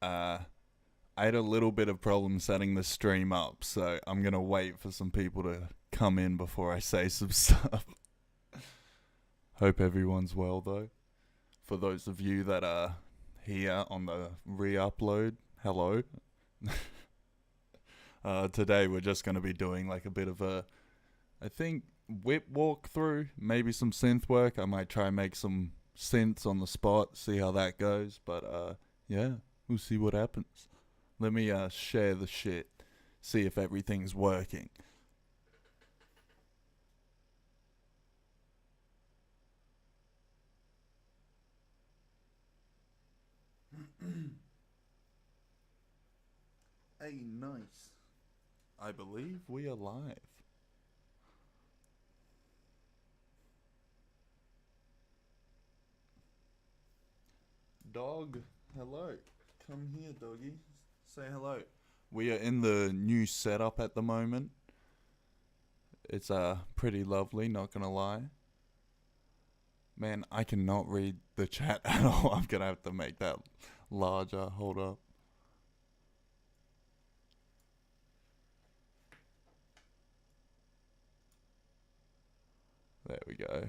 I had a little bit of problem setting the stream up, so I'm gonna wait for some people to come in before I say some stuff. Hope everyone's well though. For those of you that are here on the re-upload, hello. Today we're just gonna be doing like a bit of a, I think, whip walkthrough, maybe some synth work. I might try and make some synths on the spot, see how that goes. But yeah, we'll see what happens. Let me share the shit, see if everything's working. Hey, nice. I believe we are live. Dog, hello. Come here, doggy. Say hello. We are in the new setup at the moment. It's pretty lovely, not gonna lie. Man, I cannot read the chat at all. I'm gonna have to make that larger. Hold up. There we go.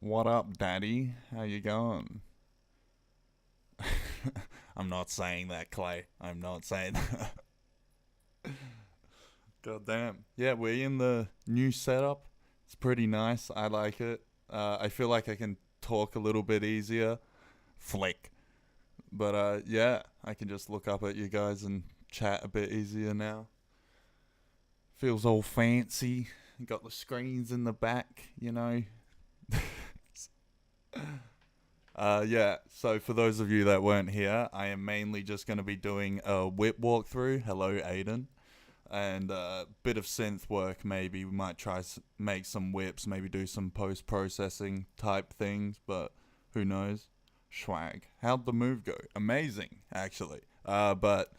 What up, daddy? How you going? I'm not saying that, Clay. I'm not saying that. God damn. Yeah, we're in the new setup. It's pretty nice. I like it. I feel like I can talk a little bit easier. Flick. But yeah, I can just look up at you guys and chat a bit easier now. Feels all fancy. Got the screens in the back, you know. Yeah, so for those of you that weren't here, I am mainly just going to be doing a whip walkthrough. Hello, Aiden. And a bit of synth work, maybe. We might try make some whips, maybe do some post-processing type things, but who knows? Swag. How'd the move go? Amazing, actually. But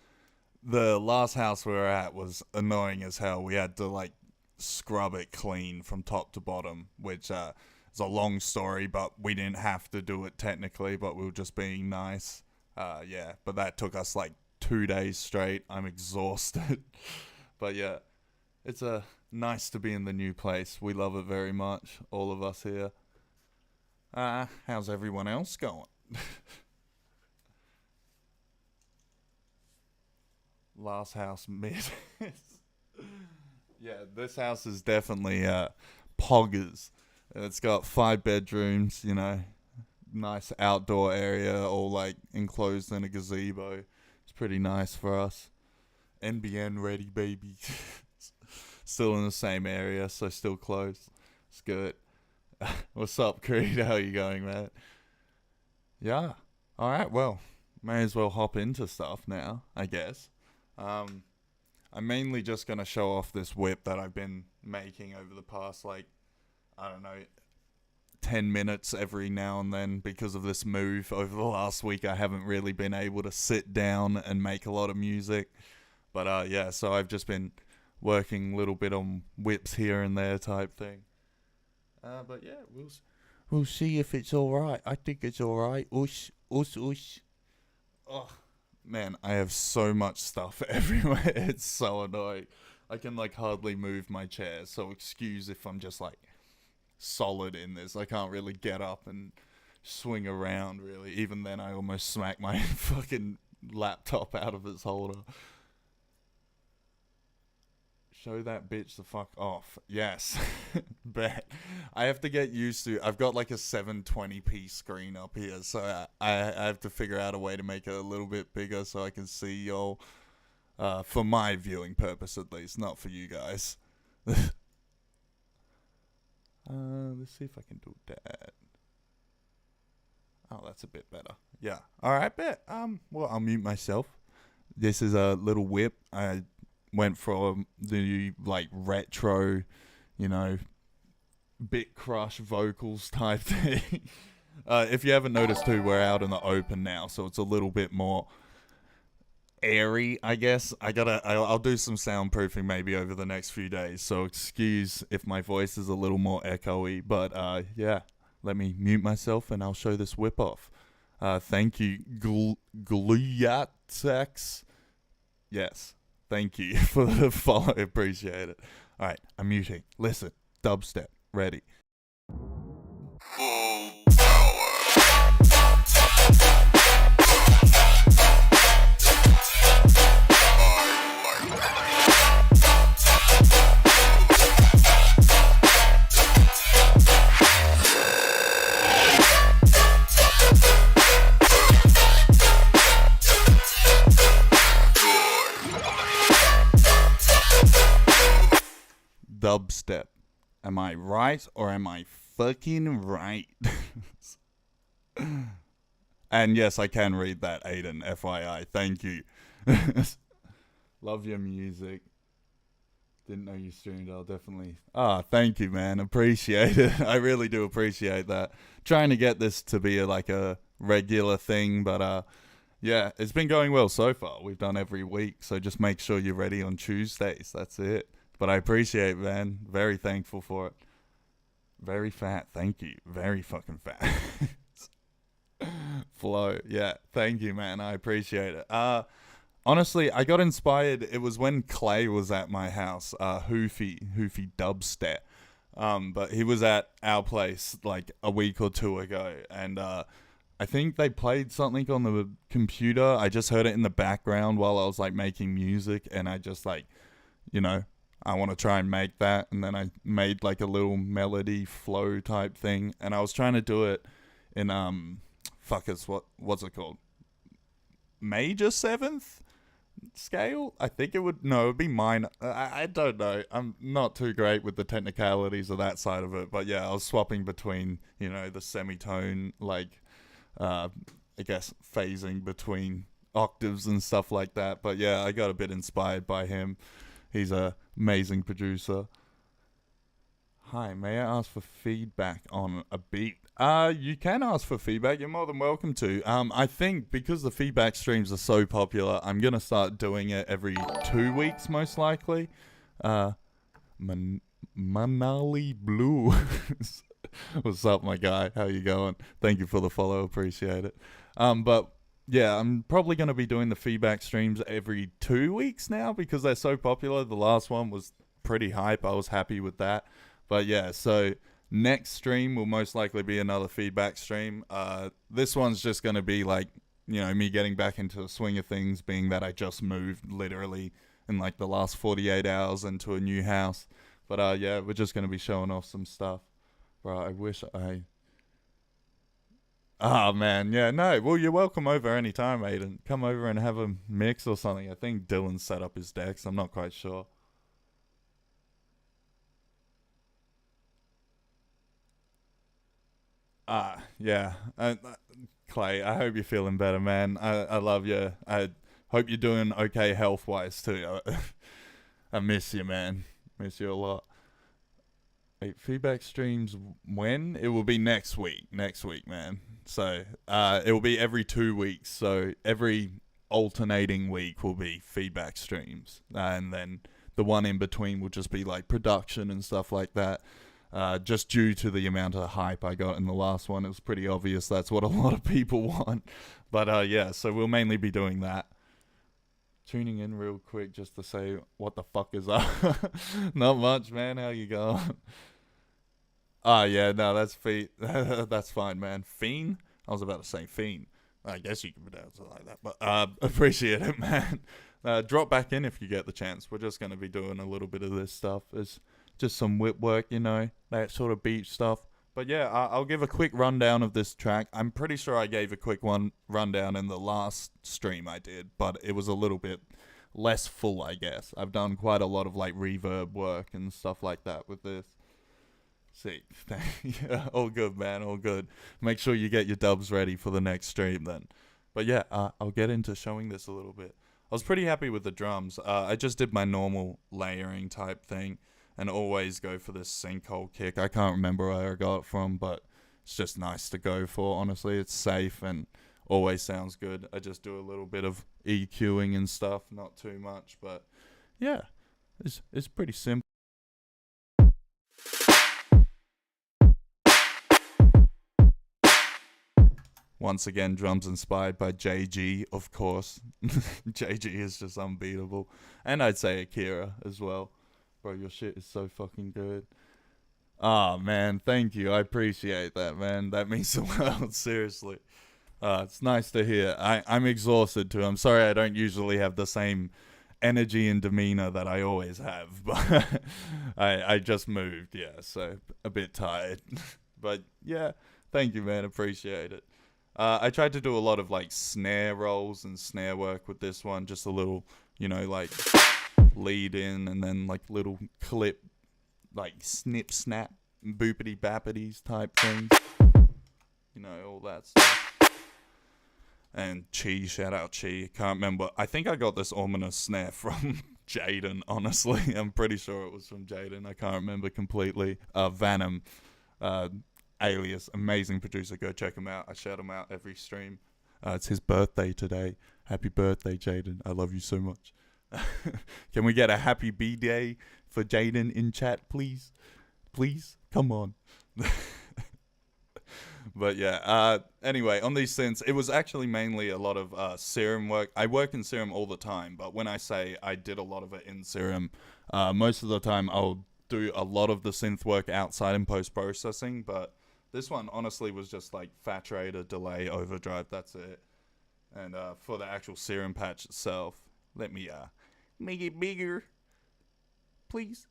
the last house we were at was annoying as hell. We had to, like, scrub it clean from top to bottom, which is a long story, but we didn't have to do it technically, but we were just being nice. Yeah, but that took us like 2 days straight. I'm exhausted. But yeah, it's nice to be in the new place. We love it very much, all of us here. How's everyone else going? Last house mid. Yeah, this house is definitely poggers. It's got 5 bedrooms, you know, nice outdoor area, all like enclosed in a gazebo. It's pretty nice for us. NBN ready, baby. Still in the same area, so still close. It's good. What's up, Creed? How you going, man? Yeah. All right. Well, may as well hop into stuff now, I guess. I'm mainly just gonna show off this whip that I've been making over the past, like, I don't know, 10 minutes every now and then because of this move. Over the last week, I haven't really been able to sit down and make a lot of music. But yeah, so I've just been working a little bit on whips here and there type thing. But yeah, we'll see if it's alright. I think it's alright. Oosh, oosh, oosh. Oh, man, I have so much stuff everywhere. It's so annoying. I can like hardly move my chair, so excuse if I'm just like solid in this. I can't really get up and swing around really. Even then I almost smacked my fucking laptop out of its holder. Show that bitch the fuck off. Yes. Bet. I have to get used to, I've got like a 720p screen up here, so I have to figure out a way to make it a little bit bigger so I can see y'all. For my viewing purpose at least, not for you guys. Let's see if I can do that. Oh, that's a bit better. Yeah. Alright, bet. Well, I'll mute myself. This is a little whip. I went from the like retro, you know, bit crush vocals type thing. If you haven't noticed too, we're out in the open now, so it's a little bit more airy, I guess. I'll do some soundproofing maybe over the next few days, so excuse if my voice is a little more echoey, but yeah, let me mute myself and I'll show this whip off. Thank you, Gluyatex. Yes, thank you for the follow. Appreciate it. All right, I'm muting. Listen, dubstep, ready. Full dubstep. Am I right or am I fucking right? And yes, I can read that, Aiden. FYI, thank you. Love your music. Didn't know you streamed. I'll definitely. Thank you, man. Appreciate it. I really do appreciate that. Trying to get this to be like a regular thing, but yeah, it's been going well so far. We've done every week, so just make sure you're ready on Tuesdays. That's it. But I appreciate it, man. Very thankful for it. Very fat. Thank you. Very fucking fat. Flow. Yeah. Thank you, man. I appreciate it. Honestly, I got inspired. It was when Clay was at my house. Hoofy Dubstep. But he was at our place like a week or two ago, and I think they played something on the computer. I just heard it in the background while I was like making music, and I just like, you know, I want to try and make that, and then I made like a little melody flow type thing, and I was trying to do it in what's it called? Major seventh scale? I think it would, no, it'd be minor. I don't know. I'm not too great with the technicalities of that side of it, but yeah, I was swapping between, you know, the semitone, like, I guess phasing between octaves and stuff like that. But yeah, I got a bit inspired by him. He's a amazing producer. Hi, may I ask for feedback on a beat? You can ask for feedback. You're more than welcome to. I think because the feedback streams are so popular, I'm gonna start doing it every 2 weeks, most likely. Manali Blue. What's up, my guy? How you going? Thank you for the follow. Appreciate it. But yeah, I'm probably going to be doing the feedback streams every 2 weeks now because they're so popular. The last one was pretty hype. I was happy with that. But yeah, so next stream will most likely be another feedback stream. This one's just going to be like, you know, me getting back into the swing of things, being that I just moved literally in like the last 48 hours into a new house. But yeah, we're just going to be showing off some stuff. Bro, I wish I... Oh, man, yeah, no. Well, you're welcome over anytime, Aiden. Come over and have a mix or something. I think Dylan set up his decks. I'm not quite sure. Yeah. Clay, I hope you're feeling better, man. I love you. I hope you're doing okay health-wise, too. I miss you, man. Miss you a lot. Wait, feedback streams when? It will be next week. Next week, man. So, it will be every 2 weeks. So, every alternating week will be feedback streams. And then the one in between will just be like production and stuff like that. Just due to the amount of hype I got in the last one. It was pretty obvious that's what a lot of people want. But yeah, so we'll mainly be doing that. Tuning in real quick just to say what the fuck is up. Not much, man. How you going? Yeah, no, that's that's fine, man. Fiend? I was about to say fiend. I guess you can pronounce it like that, but appreciate it, man. Drop back in if you get the chance. We're just gonna be doing a little bit of this stuff. It's just some whip work, you know, that sort of beach stuff. But yeah, I'll give a quick rundown of this track. I'm pretty sure I gave a quick rundown in the last stream I did, but it was a little bit less full, I guess. I've done quite a lot of like reverb work and stuff like that with this. See, yeah, all good, man, all good. Make sure you get your dubs ready for the next stream then. But yeah, I'll get into showing this a little bit. I was pretty happy with the drums. I just did my normal layering type thing. And always go for this sinkhole kick. I can't remember where I got it from, but it's just nice to go for, honestly. It's safe and always sounds good. I just do a little bit of EQing and stuff, not too much, but yeah, it's pretty simple. Once again, drums inspired by JG, of course. JG is just unbeatable. And I'd say Akira as well. Bro, your shit is so fucking good. Ah, man, thank you. I appreciate that, man. That means the world, seriously. It's nice to hear. I'm exhausted too. I'm sorry I don't usually have the same energy and demeanor that I always have, but I just moved, yeah, so a bit tired. But yeah, thank you, man. Appreciate it. I tried to do a lot of like snare rolls and snare work with this one, just a little, like lead in and then like little clip, like snip snap, boopity bappities type things. All that stuff. And Chi, shout out Chi. Can't remember. I think I got this ominous snare from Jaden, honestly. I'm pretty sure it was from Jaden. I can't remember completely. Venom, alias, amazing producer. Go check him out. I shout him out every stream. It's his birthday today. Happy birthday, Jaden. I love you so much. Can we get a happy B-Day for Jaden in chat, please? Please? Come on. But yeah, anyway, on these synths, it was actually mainly a lot of Serum work. I work in Serum all the time, but when I say I did a lot of it in Serum, most of the time I'll do a lot of the synth work outside in post-processing, but this one honestly was just like saturator, delay, overdrive, that's it. And for the actual Serum patch itself, let me make it bigger, please.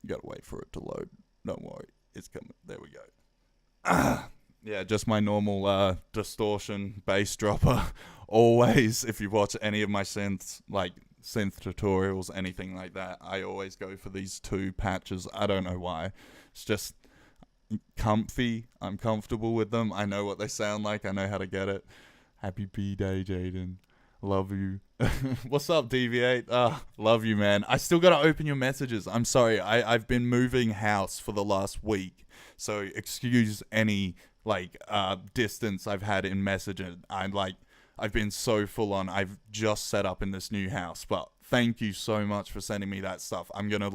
You gotta wait for it to load, don't worry. It's coming. There we go. Yeah, just my normal distortion bass dropper. Always, if you watch any of my synths, like synth tutorials, anything like that, I always go for these two patches. I don't know why. It's just comfy. I'm comfortable with them. I know what they sound like. I know how to get it. Happy B-Day, Jaden. Love you. What's up, Deviate? Love you, man. I still gotta open your messages. I'm sorry. I've been moving house for the last week, so excuse any distance I've had in messaging. I've been so full on. I've just set up in this new house, but thank you so much for sending me that stuff. I'm gonna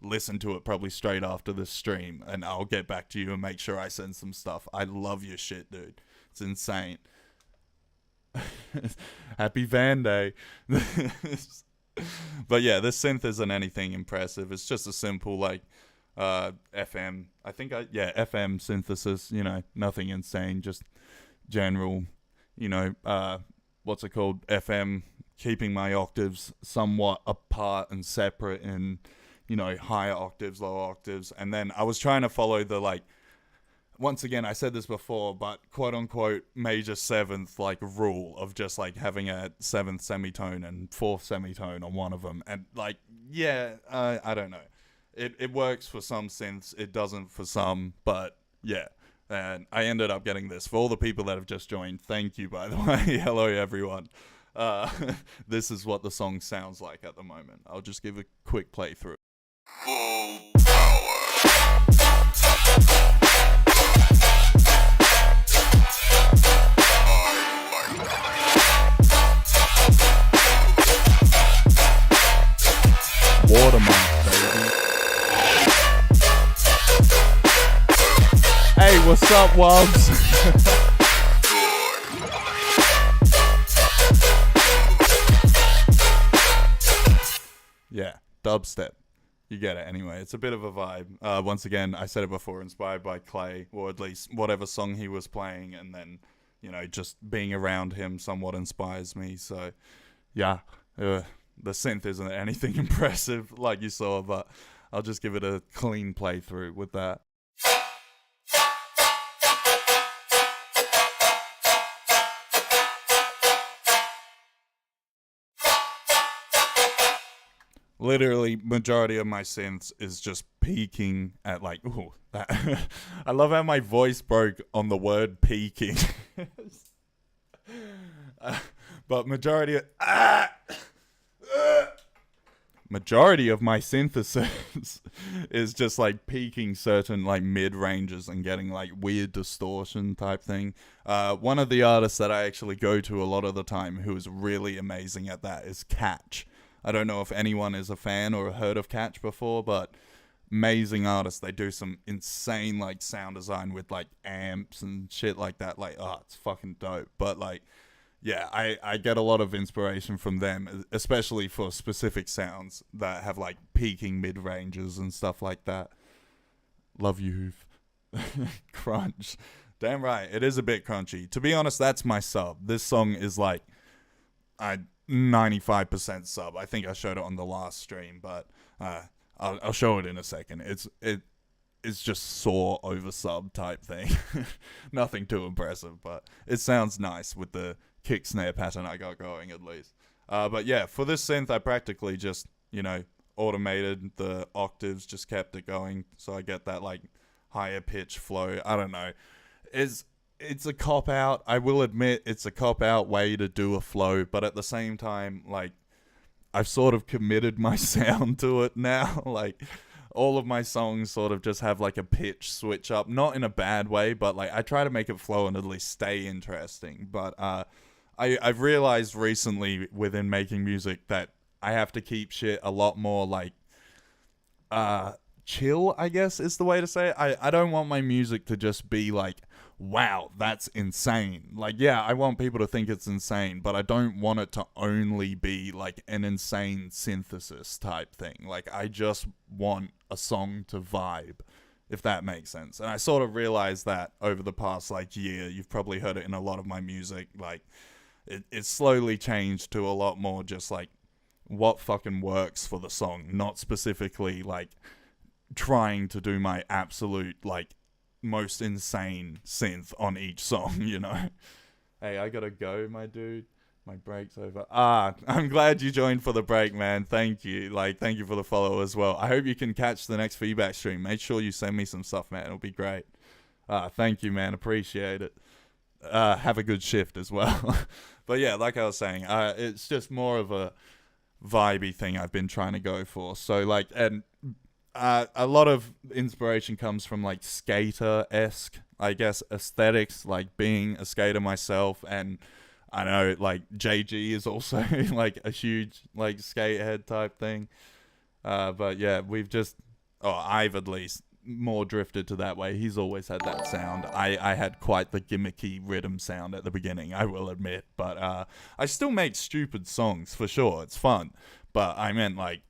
listen to it probably straight after this stream, and I'll get back to you and make sure I send some stuff. I love your shit, dude. It's insane. Happy Van Day. But yeah, this synth isn't anything impressive. It's just a simple FM. FM synthesis, nothing insane, just general, what's it called? FM, keeping my octaves somewhat apart and separate in, higher octaves, lower octaves. And then I was trying to follow the once again, I said this before, but quote-unquote major seventh, rule of just, having a seventh semitone and fourth semitone on one of them. And, I don't know. It works for some synths, it doesn't for some, but, yeah. And I ended up getting this. For all the people that have just joined, thank you, by the way. Hello, everyone. This is what the song sounds like at the moment. I'll just give a quick playthrough. Full power. Watermark, baby. Hey, what's up, Wobbs? Yeah, dubstep. You get it anyway. It's a bit of a vibe. Once again, I said it before, inspired by Clay, or at least whatever song he was playing, and then, just being around him somewhat inspires me. So, yeah, the synth isn't anything impressive, like you saw, but I'll just give it a clean playthrough with that. Literally, majority of my synths is just peaking at that. I love how my voice broke on the word peaking. But majority of my synthesis is just peaking certain mid ranges and getting weird distortion type thing. One of the artists that I actually go to a lot of the time who is really amazing at that is Catch. I don't know if anyone is a fan or heard of Catch before, but amazing artists, they do some insane like sound design with like amps and shit like that. Like, oh, it's fucking dope. But like, yeah, I get a lot of inspiration from them, especially for specific sounds that have like peaking mid ranges and stuff like that. Love you. Crunch. Damn right, it is a bit crunchy. To be honest, that's my sub. This song is like I 95% sub. I think I showed it on the last stream, but I'll show it in a second. It's just saw over sub type thing. Nothing too impressive, but it sounds nice with the kick snare pattern I got going at least. But yeah, for this synth, I practically just, automated the octaves, just kept it going. So I get that like higher pitch flow. I don't know. It's a cop out. I will admit it's a cop out way to do a flow, but at the same time, like, I've sort of committed my sound to it now. Like, all of my songs sort of just have like a pitch switch up, not in a bad way, but like I try to make it flow and at least stay interesting. But I've realized recently within making music that I have to keep shit a lot more like chill, I guess is the way to say it. I don't want my music to just be like, wow, that's insane. Like, yeah, I want people to think it's insane, but I don't want it to only be like an insane synthesis type thing. Like, I just want a song to vibe, if that makes sense. And I sort of realized that over the past like year. You've probably heard it in a lot of my music. Like, it's slowly changed to a lot more just like what fucking works for the song, not specifically like trying to do my absolute like most insane synth on each song, Hey, I gotta go, my dude. My break's over. I'm glad you joined for the break, man. Thank you. Thank you for the follow as well. I hope you can catch the next feedback stream. Make sure you send me some stuff, man. It'll be great. Thank you, man. Appreciate it. Have a good shift as well. But yeah, like I was saying, it's just more of a vibey thing I've been trying to go for. So a lot of inspiration comes from like skater-esque, I guess, aesthetics, like being a skater myself. And I know like JG is also like a huge like skatehead type thing. But yeah, I've at least more drifted to that way. He's always had that sound. I had quite the gimmicky rhythm sound at the beginning, I will admit. But I still make stupid songs for sure. It's fun. But I meant like,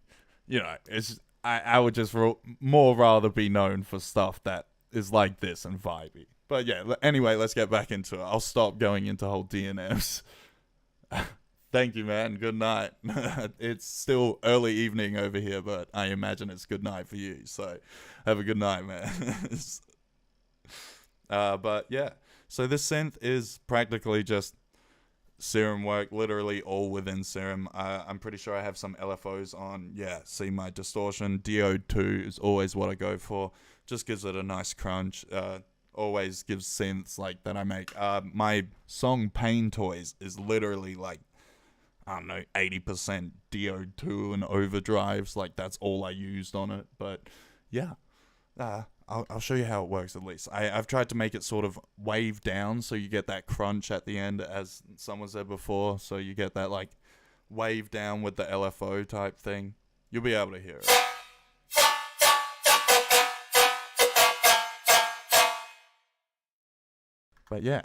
it's... I would just more rather be known for stuff that is like this and vibey. But yeah, anyway, let's get back into it. I'll stop going into whole DNFs. Thank you, man. Good night. It's still early evening over here, but I imagine it's good night for you. So have a good night, man. But yeah, so this synth is practically just Serum work, literally all within Serum. I'm pretty sure I have some LFOs on. Yeah, see my distortion. DO2 is always what I go for. Just gives it a nice crunch. Always gives synths like that I make. My song Pain Toys is literally like, I don't know, 80% DO2 and overdrives. Like, that's all I used on it. But yeah, I'll show you how it works at least. I've tried to make it sort of wave down so you get that crunch at the end, as someone said before. So you get that like wave down with the LFO type thing. You'll be able to hear it. But yeah,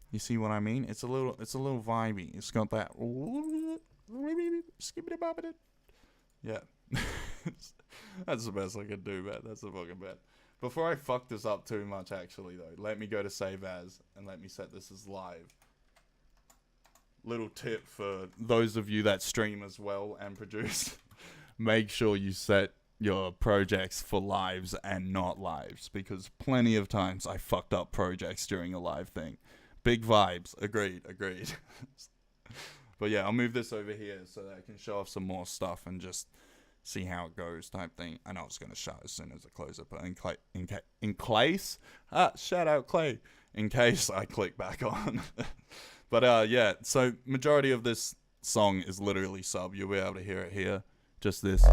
you see what I mean? It's a little vibey. It's got that. Yeah. That's the best I could do, man. That's the fucking best. Before I fuck this up too much, actually, though, let me go to save as and let me set this as live. Little tip for those of you that stream as well and produce. Make sure you set your projects for lives and not lives, because plenty of times I fucked up projects during a live thing. Big vibes. Agreed. But yeah, I'll move this over here so that I can show off some more stuff and just see how it goes type thing. I know it's going to shut as soon as I close it, but in case, shout out Clay, in case I click back on. But yeah, so majority of this song is literally sub. You'll be able to hear it here. Just this.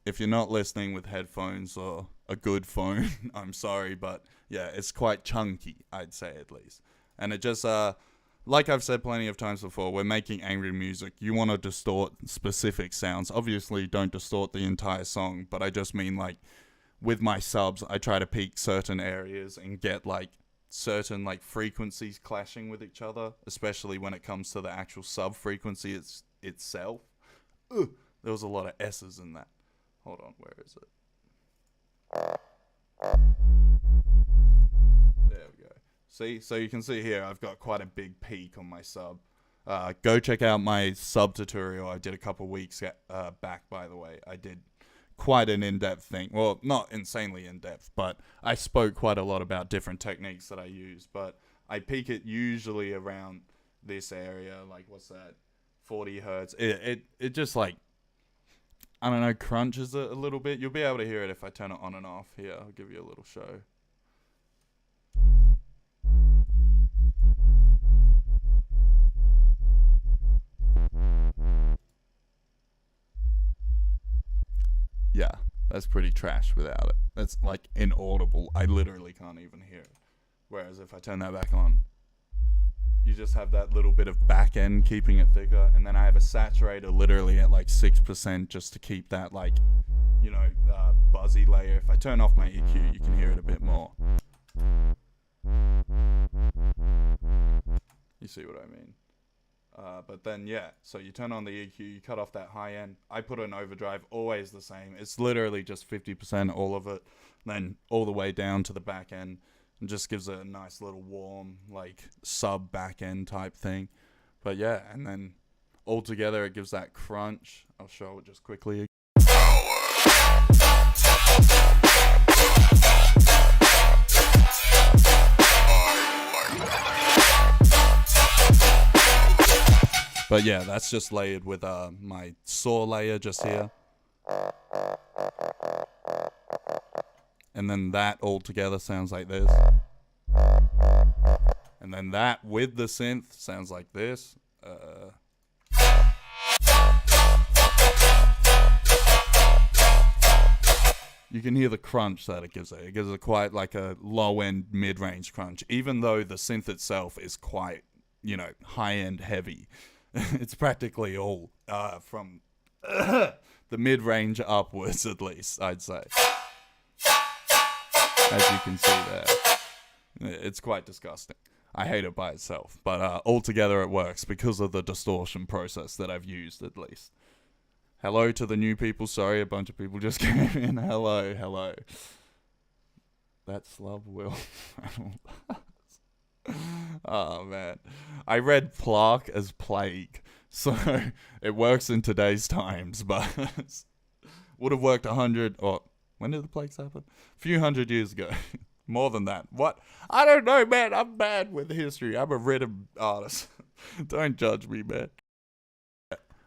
If you're not listening with headphones or a good phone, I'm sorry, but yeah, it's quite chunky, I'd say at least. And it just like I've said plenty of times before, we're making angry music. You want to distort specific sounds. Obviously, don't distort the entire song, but I just mean like with my subs, I try to peak certain areas and get like certain like frequencies clashing with each other, especially when it comes to the actual sub frequency itself. Ugh, there was a lot of S's in that. Hold on, where is it? There we go. See, so you can see here I've got quite a big peak on my sub. Go check out my sub tutorial I did a couple weeks back, by the way. I did quite an in-depth thing. Well, not insanely in-depth, but I spoke quite a lot about different techniques that I use. But I peak it usually around this area, like what's that, 40 hertz. It just like, I don't know, crunches it a little bit. You'll be able to hear it if I turn it on and off. Here, I'll give you a little show. Yeah, that's pretty trash without it. That's like inaudible. I literally can't even hear it. Whereas if I turn that back on, you just have that little bit of back end keeping it thicker. And then I have a saturator literally at like 6% just to keep that like, you know, buzzy layer. If I turn off my EQ, you can hear it a bit more. You see what I mean? But then, yeah, so you turn on the EQ, you cut off that high end. I put an overdrive, always the same. It's literally just 50%, all of it, then all the way down to the back end, and just gives it a nice little warm, like, sub back end type thing. But yeah, and then altogether it gives that crunch. I'll show it just quickly. But yeah, that's just layered with my saw layer just here. And then that all together sounds like this. And then that with the synth sounds like this. You can hear the crunch that it gives it. It gives it quite like a low-end mid-range crunch, even though the synth itself is quite, you know, high-end heavy. It's practically all from the mid-range upwards, at least, I'd say. As you can see there. It's quite disgusting. I hate it by itself. But altogether it works because of the distortion process that I've used, at least. Hello to the new people. Sorry, a bunch of people just came in. Hello, hello. That's love, Will. Oh man, I read plaque as plague, so it works in today's times, but would have worked 100 or when did the plagues happen? A few hundred years ago. More than that. What? I don't know, man. I'm bad with history. I'm a rhythm artist. Don't judge me, man.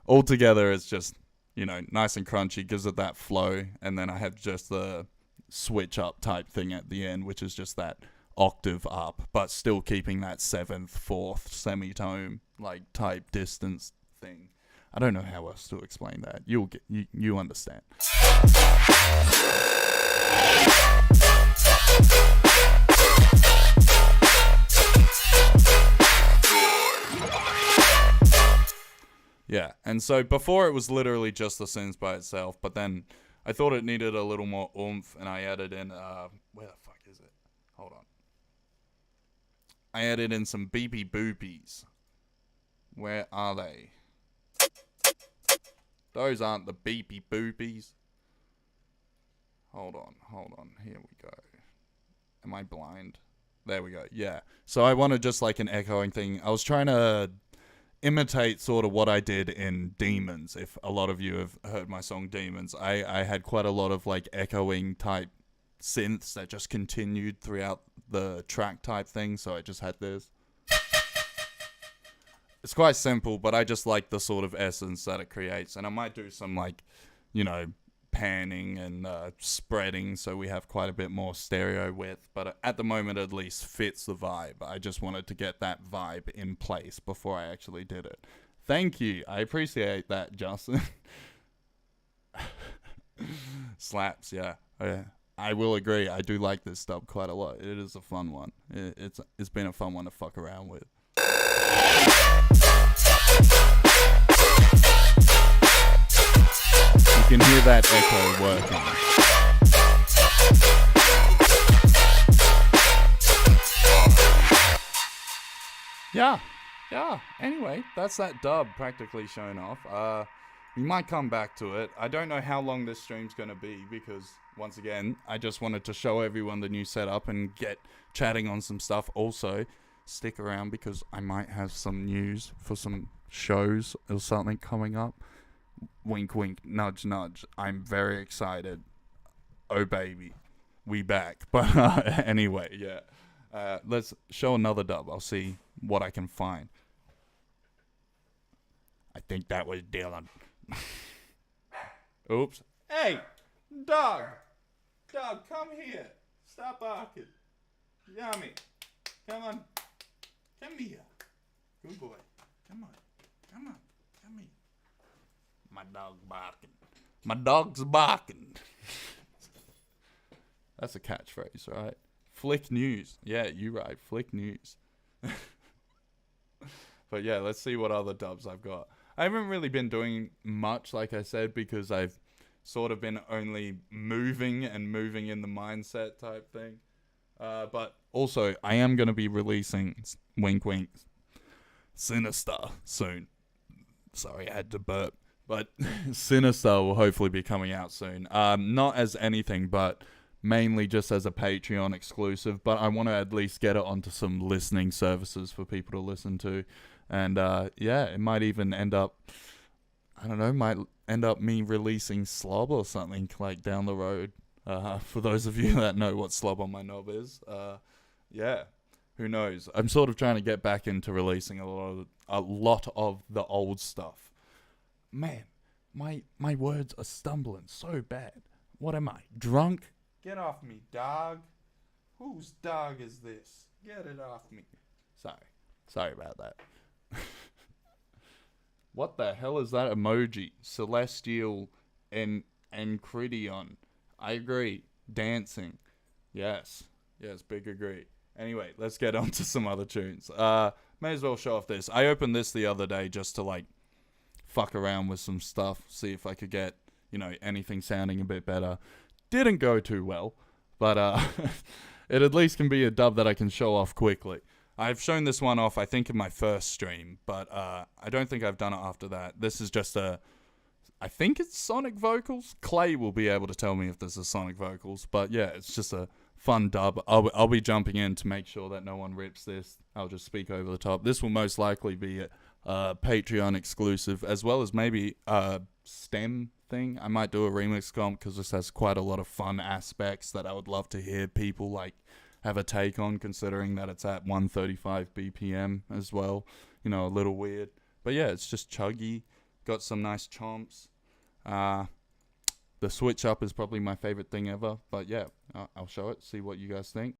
Altogether, it's just, you know, nice and crunchy, gives it that flow, and then I have just the switch up type thing at the end, which is just that octave up, but still keeping that 7th, 4th semitone like type distance thing. I don't know how else to explain that. You'll get you understand. Yeah, and so before it was literally just the synth by itself, but then I thought it needed a little more oomph, and I added in where the fuck is it? Hold on. I added in some beepy boopies. Where are they? Those aren't the beepy boopies. Hold on. Here we go. Am I blind? There we go. Yeah. So I wanted just like an echoing thing. I was trying to imitate sort of what I did in Demons. If a lot of you have heard my song Demons, I had quite a lot of like echoing type synths that just continued throughout the track type thing, so I just had this. It's quite simple, but I just like the sort of essence that it creates, and I might do some like, you know, panning and spreading so we have quite a bit more stereo width, but at the moment at least fits the vibe. I just wanted to get that vibe in place before I actually did it. Thank you, I appreciate that, Justin. Slaps, yeah. Oh, yeah. I will agree. I do like this dub quite a lot. It is a fun one. It's been a fun one to fuck around with. You can hear that echo working. Yeah. Anyway, that's that dub practically shown off. We might come back to it. I don't know how long this stream's going to be because, once again, I just wanted to show everyone the new setup and get chatting on some stuff. Also, stick around because I might have some news for some shows or something coming up. Wink, wink, nudge, nudge. I'm very excited. Oh, baby. We back. But anyway, yeah. Let's show another dub. I'll see what I can find. I think that was Dylan. Oops. Hey, dog. Dog, come here. Stop barking. Yummy. Come on. Come here. Good boy. Come on. Come here. My dog barking. My dog's barking. That's a catchphrase, right? Flick news. Yeah, you right. Flick news. But yeah, let's see what other dubs I've got. I haven't really been doing much, like I said, because I've sort of been only moving in the mindset type thing. But also, I am going to be releasing, wink wink, Sinister soon. Sorry, I had to burp. But Sinister will hopefully be coming out soon. Not as anything, but mainly just as a Patreon exclusive. But I want to at least get it onto some listening services for people to listen to. And yeah, it might even end up, I don't know, might end up me releasing Slob or something like down the road. For those of you that know what Slob on my knob is. Yeah, who knows? I'm sort of trying to get back into releasing a lot of the old stuff. Man, my words are stumbling so bad. What am I, drunk? Get off me, dog. Whose dog is this? Get it off me. Sorry about that. What the hell is that emoji? Celestial and Encridion. I agree. Dancing. Yes, big agree. Anyway, let's get on to some other tunes. May as well show off this. I opened this the other day just to like fuck around with some stuff, see if I could get, anything sounding a bit better. Didn't go too well, but it at least can be a dub that I can show off quickly. I've shown this one off, I think, in my first stream, but I don't think I've done it after that. This is just I think it's Sonic vocals. Clay will be able to tell me if this is Sonic vocals, but yeah, it's just a fun dub. I'll be jumping in to make sure that no one rips this. I'll just speak over the top. This will most likely be a Patreon exclusive, as well as maybe a STEM thing. I might do a remix comp because this has quite a lot of fun aspects that I would love to hear people like have a take on, considering that it's at 135 BPM as well. A little weird. But yeah, it's just chuggy. Got some nice chomps. The switch up is probably my favorite thing ever. But yeah, I'll show it, see what you guys think.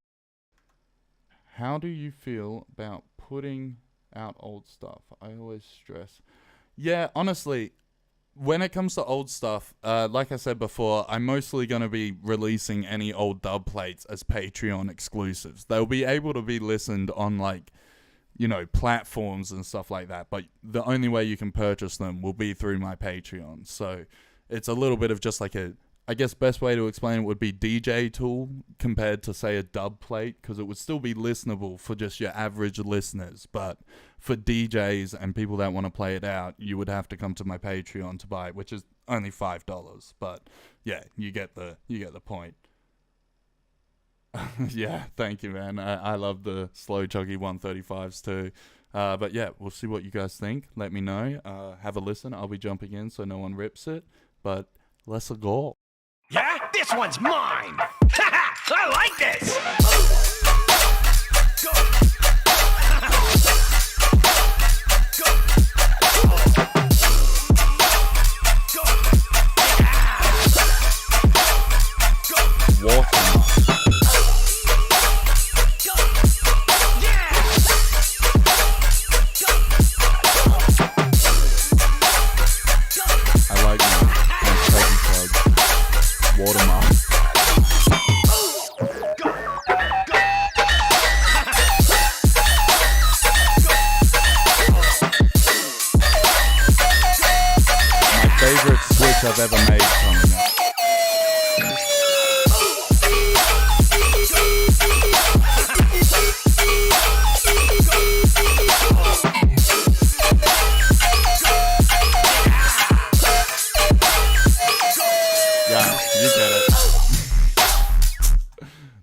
How do you feel about putting out old stuff? I always stress. Yeah, honestly, when it comes to old stuff, like I said before, I'm mostly going to be releasing any old dub plates as Patreon exclusives. They'll be able to be listened on platforms and stuff like that, but the only way you can purchase them will be through my Patreon. So it's a little bit of just like I guess best way to explain it would be DJ tool compared to, say, a dub plate, because it would still be listenable for just your average listeners, but for DJs and people that want to play it out, you would have to come to my Patreon to buy it, which is only $5. But yeah, you get the point. Yeah, thank you, man. I love the slow chuggy 135s too. But yeah, we'll see what you guys think. Let me know. Have a listen. I'll be jumping in so no one rips it. But let's go. Yeah? This one's mine! I like this!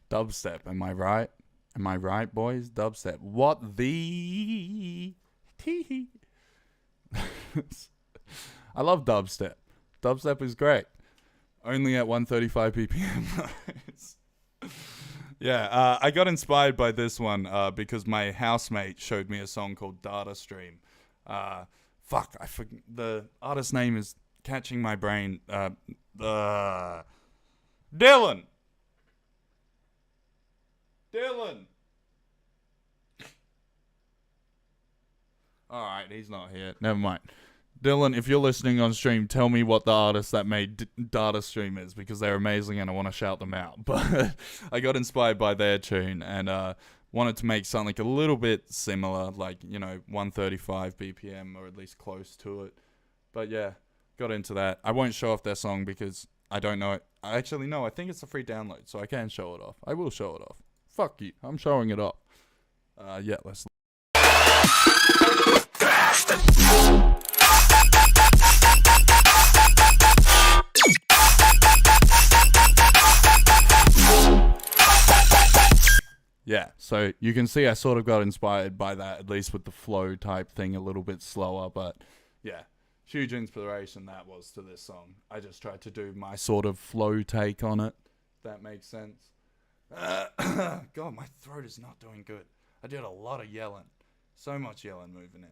Dubstep, am I right? Am I right, boys? Dubstep. What the tee? I love dubstep. Dubstep is great. Only at 135 ppm. Yeah, I got inspired by this one because my housemate showed me a song called Data Stream. I forget the artist name is catching my brain. Dylan. Alright, he's not here. Never mind. Dylan, if you're listening on stream, tell me what the artist that made Data Stream is, because they're amazing and I want to shout them out. But I got inspired by their tune and wanted to make something a little bit similar, like, 135 BPM or at least close to it. But yeah, got into that. I won't show off their song because I don't know it. Actually, no, I think it's a free download, so I can show it off. I will show it off. Fuck you. I'm showing it off. Yeah, let's... Yeah, so you can see I sort of got inspired by that, at least with the flow type thing, a little bit slower, but yeah, huge inspiration that was to this song. I just tried to do my sort of flow take on it, if that makes sense. God, my throat is not doing good. I did a lot of yelling, so much yelling moving in.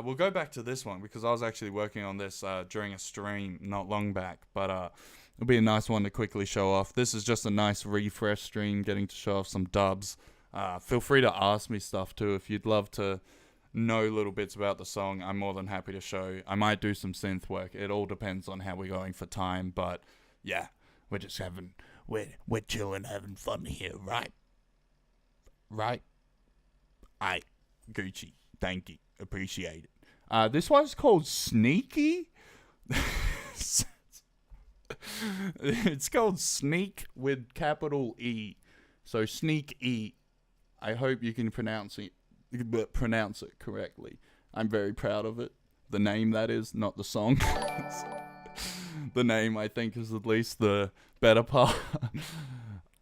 We'll go back to this one because I was actually working on this during a stream not long back, but it'll be a nice one to quickly show off. This is just a nice refresh stream, getting to show off some dubs. Feel free to ask me stuff too if you'd love to know little bits about the song. I'm more than happy to show. I might do some synth work. It all depends on how we're going for time, but yeah, we're just we're chilling, having fun here, right? Right? Gucci. Thank you. Appreciate it. This one's called Sneaky. It's called Sneak with capital E. So Sneak E. I hope you can pronounce it correctly. I'm very proud of it. The name, that is, not the song. The name, I think, is at least the better part.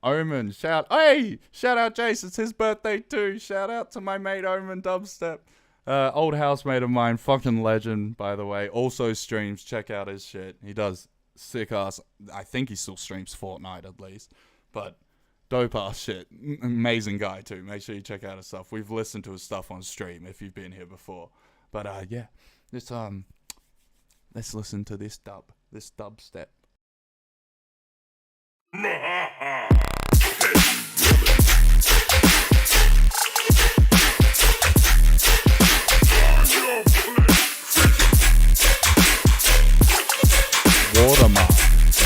Omen, shout out Jace, it's his birthday too. Shout out to my mate Omen Dubstep. Old housemate of mine, fucking legend, by the way. Also streams, check out his shit. He does sick ass, I think he still streams Fortnite at least, but dope ass shit. Amazing guy too. Make sure you check out his stuff. We've listened to his stuff on stream if you've been here before. But yeah, let's listen to this dubstep.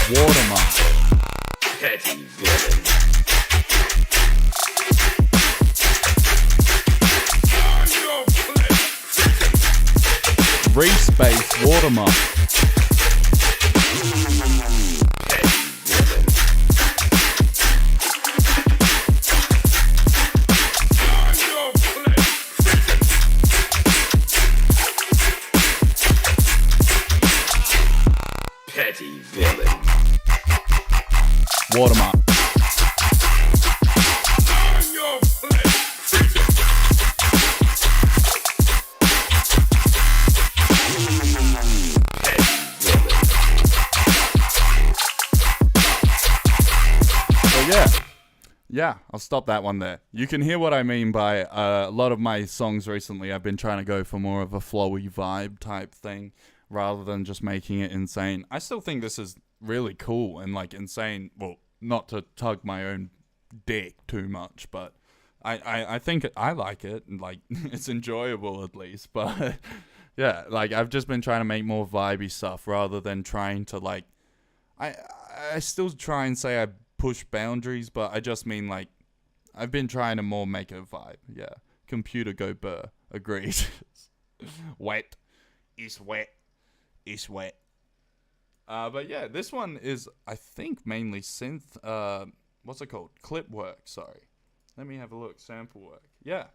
Watermark. Petty villain. Respace Watermark. Petty villain. Watermark. Yeah, I'll stop that one there. You can hear what I mean by a lot of my songs recently. I've been trying to go for more of a flowy vibe type thing rather than just making it insane. I still think this is really cool and like insane. Well, not to tug my own dick too much, but I think I like it and like it's enjoyable at least. But yeah, like I've just been trying to make more vibey stuff rather than trying to like I still try and say I push boundaries, but I just mean like I've been trying to more make a vibe. Yeah, computer go burr. Agreed. Wet. It's wet. It's wet. But yeah, this one is I think mainly synth. What's it called? Clip work. Sorry. Let me have a look. Sample work. Yeah.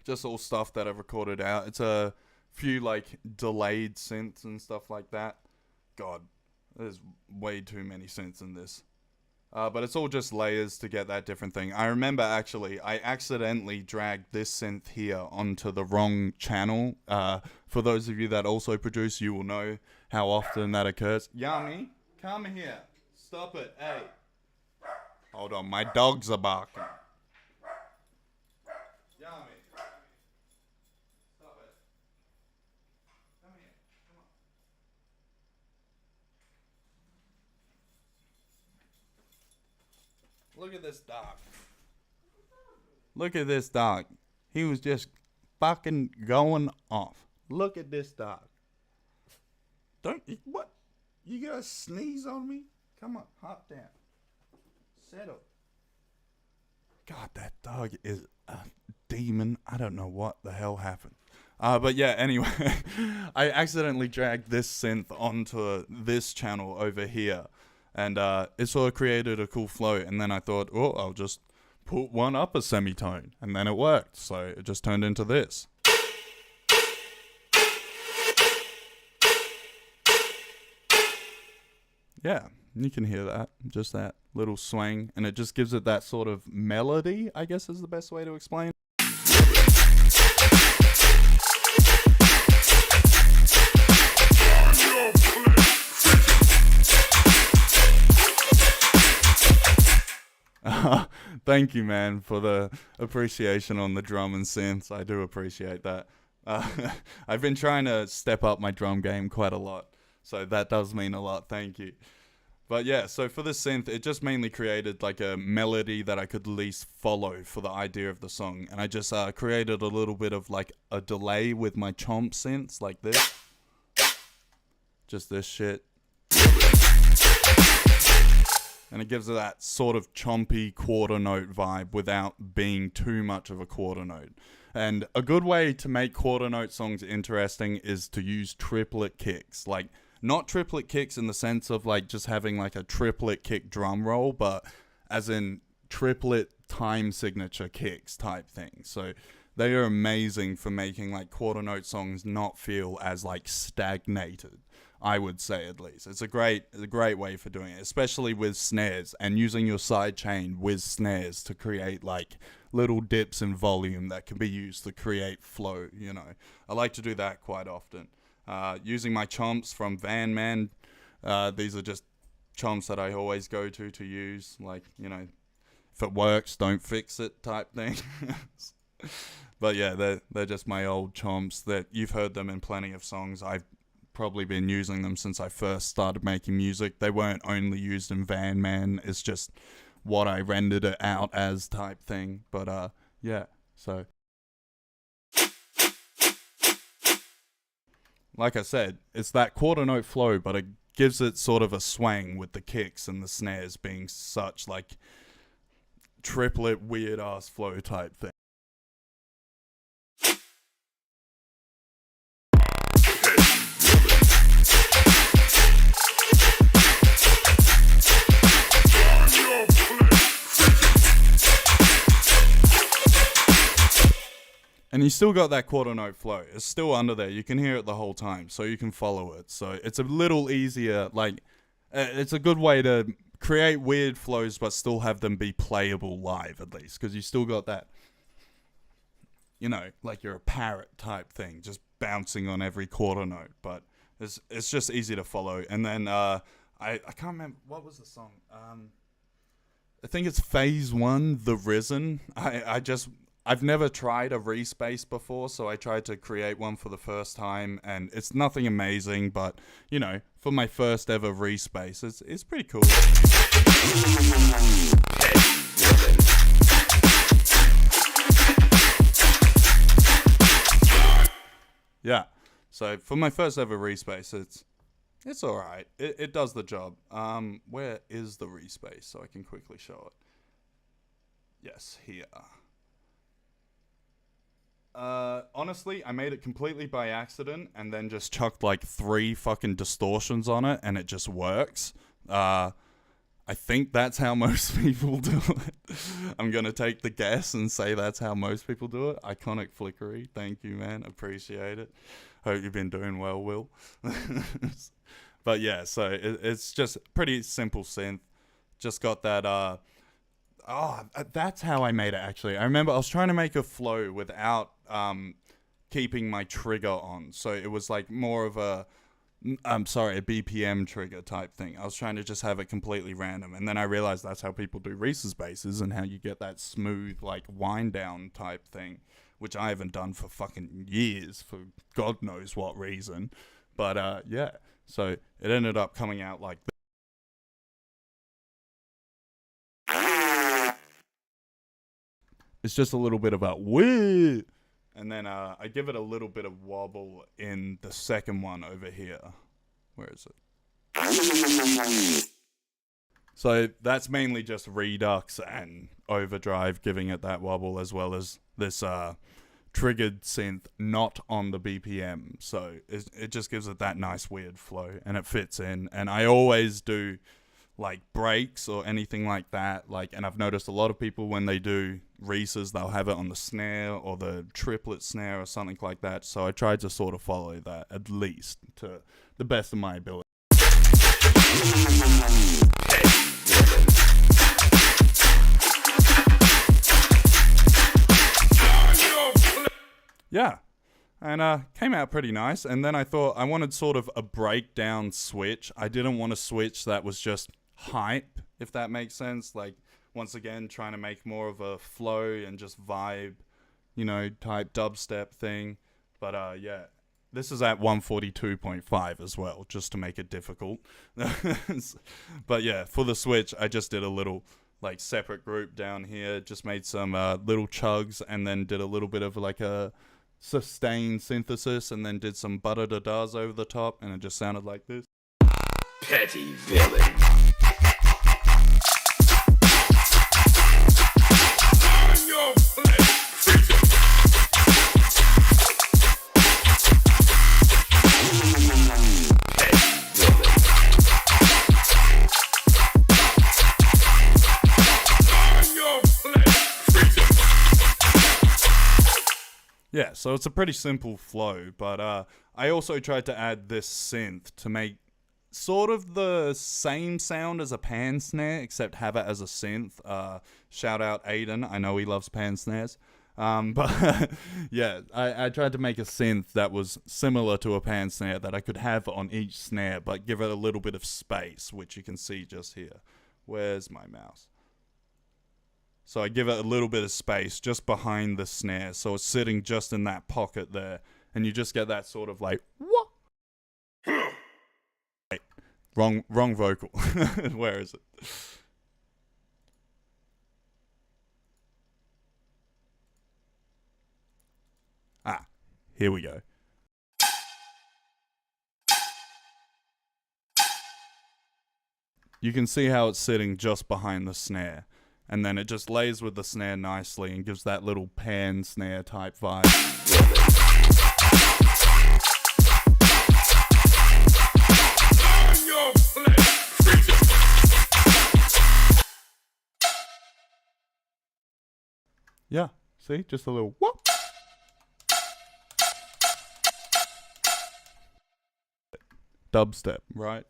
Just all stuff that I've recorded out. It's a few like delayed synths and stuff like that. God, there's way too many synths in this. But it's all just layers to get that different thing. I remember actually, I accidentally dragged this synth here onto the wrong channel. For those of you that also produce, you will know how often that occurs. Yummy, come here. Stop it, hey. Hold on, my dogs are barking. Yummy. Stop it. Come here, come on. Look at this dog. Look at this dog. He was just fucking going off. Look at this dog. Don't you, what? You gonna sneeze on me? Come on, hop down. Settle. God, that dog is a demon. I don't know what the hell happened. But yeah, anyway, I accidentally dragged this synth onto this channel over here. And it sort of created a cool flow. And then I thought, oh, I'll just put one up a semitone. And then it worked. So it just turned into this. Yeah, you can hear that. Just that little swing. And it just gives it that sort of melody, I guess is the best way to explain. Thank you, man, for the appreciation on the drum and synths. I do appreciate that. I've been trying to step up my drum game quite a lot, so that does mean a lot. Thank you. But yeah, so for the synth, it just mainly created like a melody that I could at least follow for the idea of the song. And I just created a little bit of like a delay with my chomp synths like this. Just this shit. And it gives it that sort of chompy quarter note vibe without being too much of a quarter note. And a good way to make quarter note songs interesting is to use triplet kicks. Like, not triplet kicks in the sense of like just having like a triplet kick drum roll, but as in triplet time signature kicks type thing. So they are amazing for making like quarter note songs not feel as like stagnated, I would say, at least. It's a great way for doing it, especially with snares and using your side chain with snares to create like little dips in volume that can be used to create flow, you know. I like to do that quite often. Using my chomps from Van Man, these are just chomps that I always go to use, like, you know, if it works, don't fix it type thing. But yeah, they're just my old chomps that you've heard them in plenty of songs. I've probably been using them since I first started making music. They weren't only used in Van Man, it's just what I rendered it out as type thing. But yeah, so like I said, it's that quarter note flow, but it gives it sort of a swang with the kicks and the snares being such like triplet weird ass flow type thing. And you still got that quarter note flow. It's still under there. You can hear it the whole time, so you can follow it. So it's a little easier. Like, it's a good way to create weird flows, but still have them be playable live, at least. Because you still got that, you know, like you're a parrot type thing, just bouncing on every quarter note. But it's just easy to follow. And then I can't remember, what was the song? I think it's Phase 1, The Risen. I've never tried a respace before, so I tried to create one for the first time, and it's nothing amazing, but, you know, for my first ever respace, it's pretty cool. Yeah, so for my first ever respace, it's alright. It does the job. Where is the respace, so I can quickly show it? Yes, here. Honestly, I made it completely by accident and then just chucked like 3 fucking distortions on it and it just works. I think that's how most people do it. I'm gonna take the guess and say that's how most people do it. Iconic Flickery, thank you, man, appreciate it. Hope you've been doing well, Will. But yeah, so it's just pretty simple synth. Just got that that's how I made it actually. I remember I was trying to make a flow without keeping my trigger on. So it was like more of a BPM trigger type thing. I was trying to just have it completely random, and then I realized that's how people do Reese's basses and how you get that smooth like wind down type thing, which I haven't done for fucking years for God knows what reason. But yeah, so it ended up coming out like this. It's just a little bit of a woo, and then I give it a little bit of wobble in the second one over here. Where is it? So that's mainly just redux and overdrive giving it that wobble, as well as this triggered synth not on the BPM. So it just gives it that nice weird flow, and it fits in. And I always do like breaks or anything like that, and I've noticed a lot of people when they do Reese's, they'll have it on the snare or the triplet snare or something like that. So I tried to sort of follow that, at least to the best of my ability. Yeah, and came out pretty nice. And then I thought I wanted sort of a breakdown switch. I didn't want a switch that was just hype, if that makes sense. Like, once again, trying to make more of a flow and just vibe, type dubstep thing. But yeah, this is at 142.5 as well, just to make it difficult. But yeah, for the switch, I just did a little like separate group down here, just made some little chugs, and then did a little bit of like a sustained synthesis, and then did some butter-da-das over the top, and it just sounded like this. Petty villain. Yeah, so it's a pretty simple flow, but I also tried to add this synth to make sort of the same sound as a pan snare, except have it as a synth. Shout out Aiden, I know he loves pan snares. But yeah, I tried to make a synth that was similar to a pan snare that I could have on each snare, but give it a little bit of space, which you can see just here. Where's my mouse? So I give it a little bit of space just behind the snare, so it's sitting just in that pocket there, and you just get that sort of like, what? Wait, wrong vocal. Where is it? Ah, here we go. You can see how it's sitting just behind the snare. And then it just lays with the snare nicely and gives that little pan snare type vibe. Yeah, see? Just a little whoop. Dubstep, right?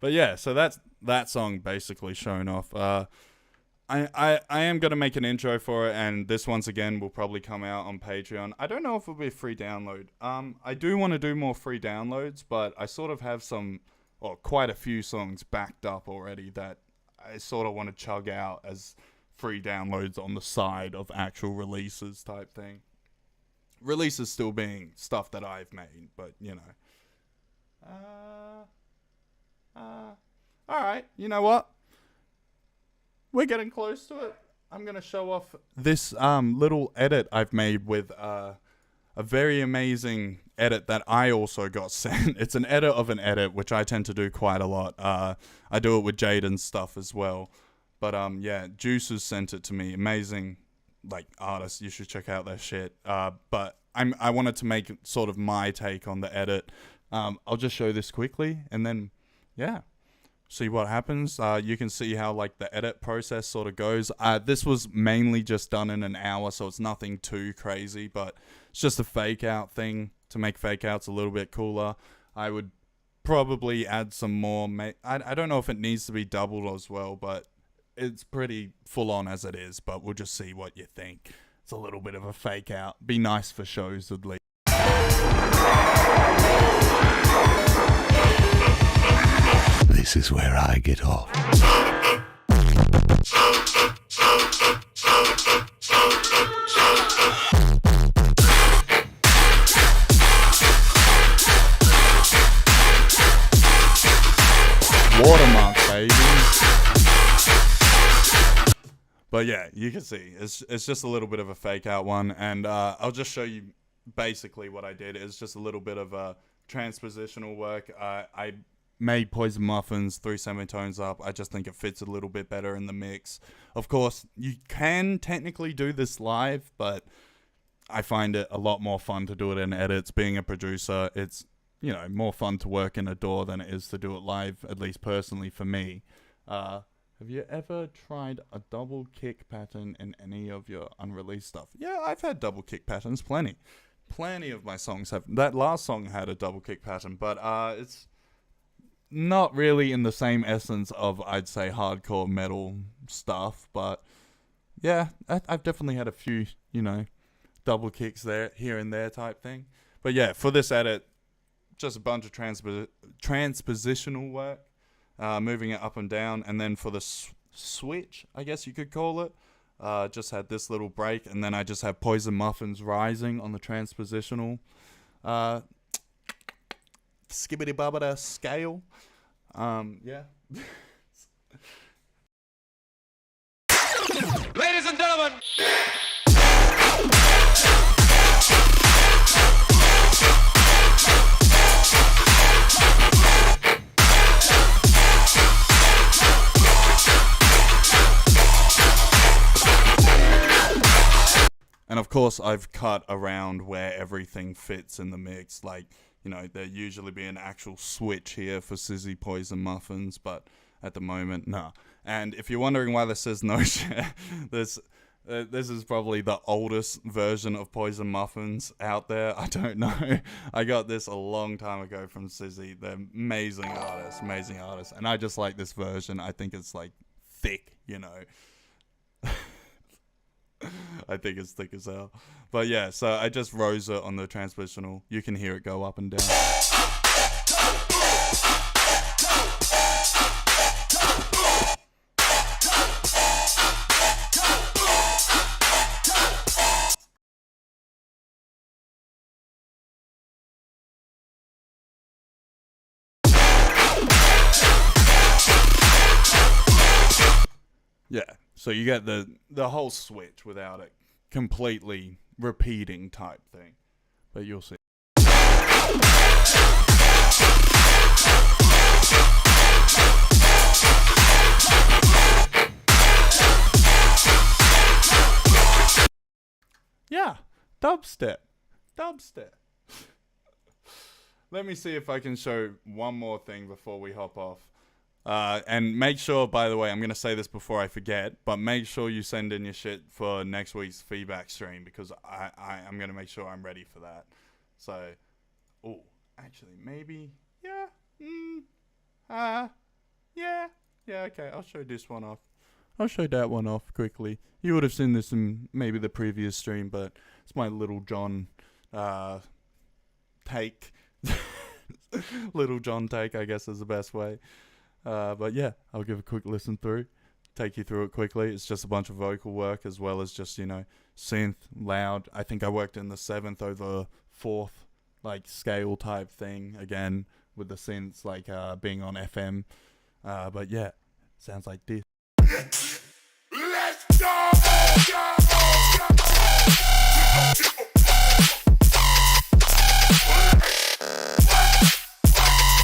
But yeah, so that's that song basically shown off. I am going to make an intro for it, and this once again will probably come out on Patreon. I don't know if it'll be a free download. I do want to do more free downloads, but I sort of have quite a few songs backed up already that I sort of want to chug out as free downloads on the side of actual releases type thing. Releases still being stuff that I've made, but alright, you know what? We're getting close to it. I'm going to show off this little edit I've made with a very amazing edit that I also got sent. It's an edit of an edit, which I tend to do quite a lot. I do it with Jaden's stuff as well. But yeah, Juices sent it to me. Amazing artists. You should check out their shit. But I wanted to make sort of my take on the edit. I'll just show this quickly, and then yeah, see what happens. You can see how the edit process sort of goes. This was mainly just done in an hour, so it's nothing too crazy, but it's just a fake out thing to make fake outs a little bit cooler. I would probably add some more. I don't know if it needs to be doubled as well, but it's pretty full on as it is. But we'll just see what you think. It's a little bit of a fake out. Be nice for shows at least. This is where I get off. Watermark, baby. But yeah, you can see it's just a little bit of a fake out one, and I'll just show you basically what I did. It's just a little bit of a transpositional work. I made Poison Muffins 3 semitones up. I just think it fits a little bit better in the mix. Of course, you can technically do this live, but I find it a lot more fun to do it in edits. Being a producer, it's, you know, more fun to work in a DAW than it is to do it live, at least personally for me. Have you ever tried a double kick pattern in any of your unreleased stuff? Yeah, I've had double kick patterns, plenty. Plenty of my songs have. That last song had a double kick pattern, but it's not really in the same essence of, I'd say, hardcore metal stuff. But yeah, I've definitely had a few, you know, double kicks there, here and there type thing. But yeah, for this edit, just a bunch of transpositional work, moving it up and down. And then for the switch, I guess you could call it, just had this little break, and then I just have Poison Muffins rising on the transpositional skibbity babbada scale. Yeah. Ladies and gentlemen. And of course, I've cut around where everything fits in the mix. Like, you know, there usually be an actual switch here for Sizzy Poison Muffins, but at the moment, no. And if you're wondering why this says no share, this is probably the oldest version of Poison Muffins out there. I don't know. I got this a long time ago from Sizzy. They're amazing artists. And I just like this version. I think it's like thick, you know. I think it's thick as hell. But yeah, so I just rose it on the transpositional. You can hear it go up and down. Yeah, so you get the whole switch without it completely repeating type thing. But you'll see. Yeah, dubstep. Let me see if I can show one more thing before we hop off. And make sure, by the way, I'm going to say this before I forget, but make sure you send in your shit for next week's feedback stream, because I'm going to make sure I'm ready for that. So, actually, maybe, okay, I'll show this one off. I'll show that one off quickly. You would have seen this in maybe the previous stream, but it's my Little John take. Little John take, I guess, is the best way. But yeah, I'll give a quick listen through, take you through it quickly. It's just a bunch of vocal work as well as just, you know, synth, loud. I think I worked in the 7th over 4th, like, scale type thing, again, with the synths, like, being on FM. But yeah, sounds like this. Let's go!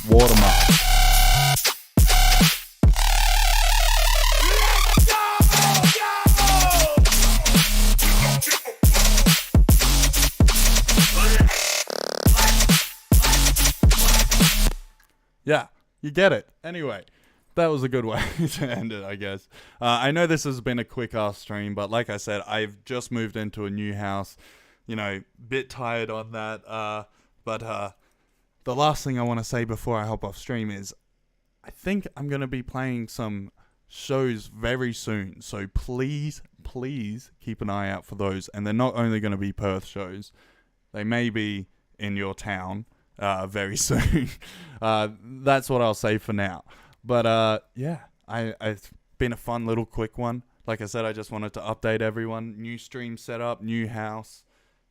Watermark. Yeah, you get it. Anyway, that was a good way to end it, I guess. I know this has been a quick-ass stream, but like I said, I've just moved into a new house. You know, bit tired on that. But the last thing I want to say before I hop off stream is I think I'm going to be playing some shows very soon. So please keep an eye out for those. And they're not only going to be Perth shows, they may be in your town very soon. That's what I'll say for now. But yeah, it's been a fun little quick one. Like I said, I just wanted to update everyone. New stream setup, new house.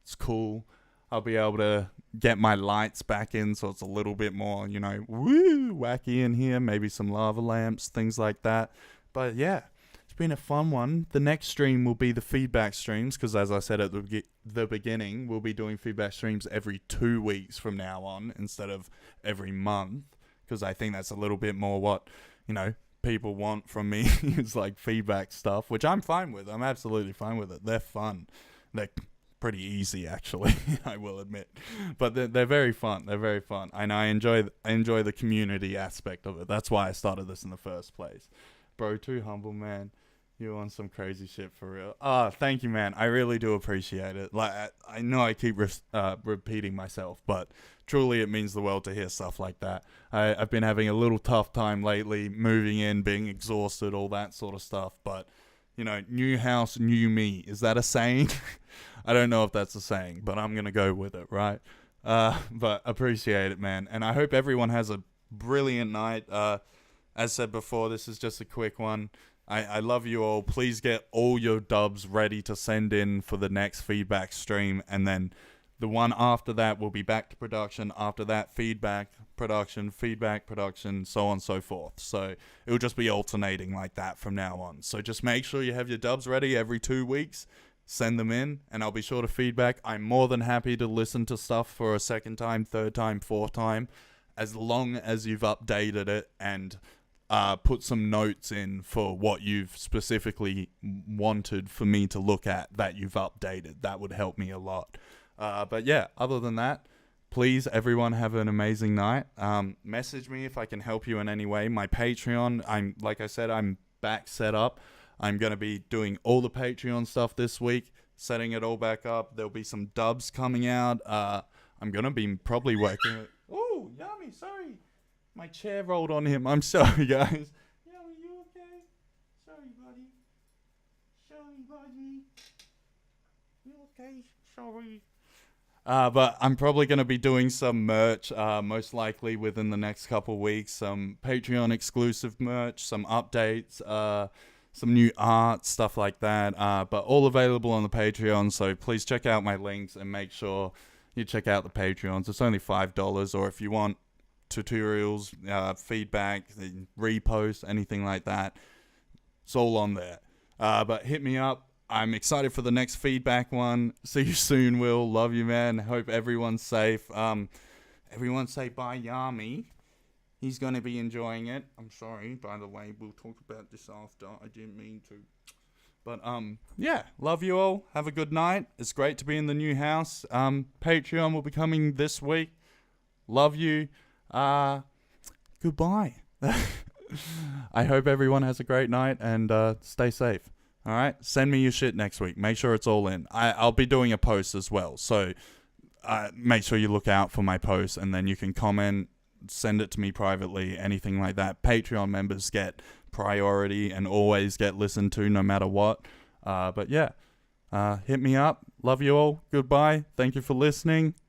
It's cool. I'll be able to get my lights back in so it's a little bit more, wacky in here. Maybe some lava lamps, things like that. But yeah, it's been a fun one. The next stream will be the feedback streams because, as I said at the beginning, we'll be doing feedback streams every 2 weeks from now on instead of every month because I think that's a little bit more what, people want from me. It's like feedback stuff, which I'm fine with. I'm absolutely fine with it. They're fun. They're pretty easy, actually. I will admit, but they're very fun. They're very fun, and I enjoy the community aspect of it. That's why I started this in the first place. Bro, too humble, man. You're on some crazy shit for real. Thank you, man. I really do appreciate it. Like I know I keep repeating myself, but truly it means the world to hear stuff like that. I've been having a little tough time lately, moving in, being exhausted, all that sort of stuff. But new house, new me. Is that a saying? I don't know if that's a saying, but I'm going to go with it, right? But appreciate it, man. And I hope everyone has a brilliant night. As said before, this is just a quick one. I love you all. Please get all your dubs ready to send in for the next feedback stream. And then the one after that will be back to production. After that, feedback, production, so on and so forth. So it'll just be alternating like that from now on. So just make sure you have your dubs ready every 2 weeks. Send them in, and I'll be sure to feedback. I'm more than happy to listen to stuff for a second time, third time, fourth time, as long as you've updated it and put some notes in for what you've specifically wanted for me to look at that you've updated. That would help me a lot. But yeah, other than that, please, everyone, have an amazing night. Message me if I can help you in any way. My Patreon, like I said, I'm back set up. I'm going to be doing all the Patreon stuff this week, setting it all back up. There'll be some dubs coming out. I'm going to be probably working it. Oh, Yummy, sorry. My chair rolled on him. I'm sorry, guys. Yummy, you okay? Sorry, buddy. You okay? Sorry. But I'm probably going to be doing some merch, most likely within the next couple weeks. Some Patreon exclusive merch, some updates, some new art, stuff like that. But all available on the Patreon, so please check out my links and make sure you check out the Patreons. It's only $5, or if you want tutorials, feedback, reposts, anything like that, it's all on there. But hit me up. I'm excited for the next feedback one. See you soon, Will. Love you, man. Hope everyone's safe. Everyone say bye, Yami. He's going to be enjoying it. I'm sorry, by the way. We'll talk about this after. I didn't mean to. But, yeah. Love you all. Have a good night. It's great to be in the new house. Patreon will be coming this week. Love you. Goodbye. I hope everyone has a great night and stay safe. All right? Send me your shit next week. Make sure it's all in. I'll be doing a post as well. So make sure you look out for my post, and then you can comment, send it to me privately, anything like that. Patreon members get priority and always get listened to no matter what. But yeah, hit me up. Love you all. Goodbye. Thank you for listening.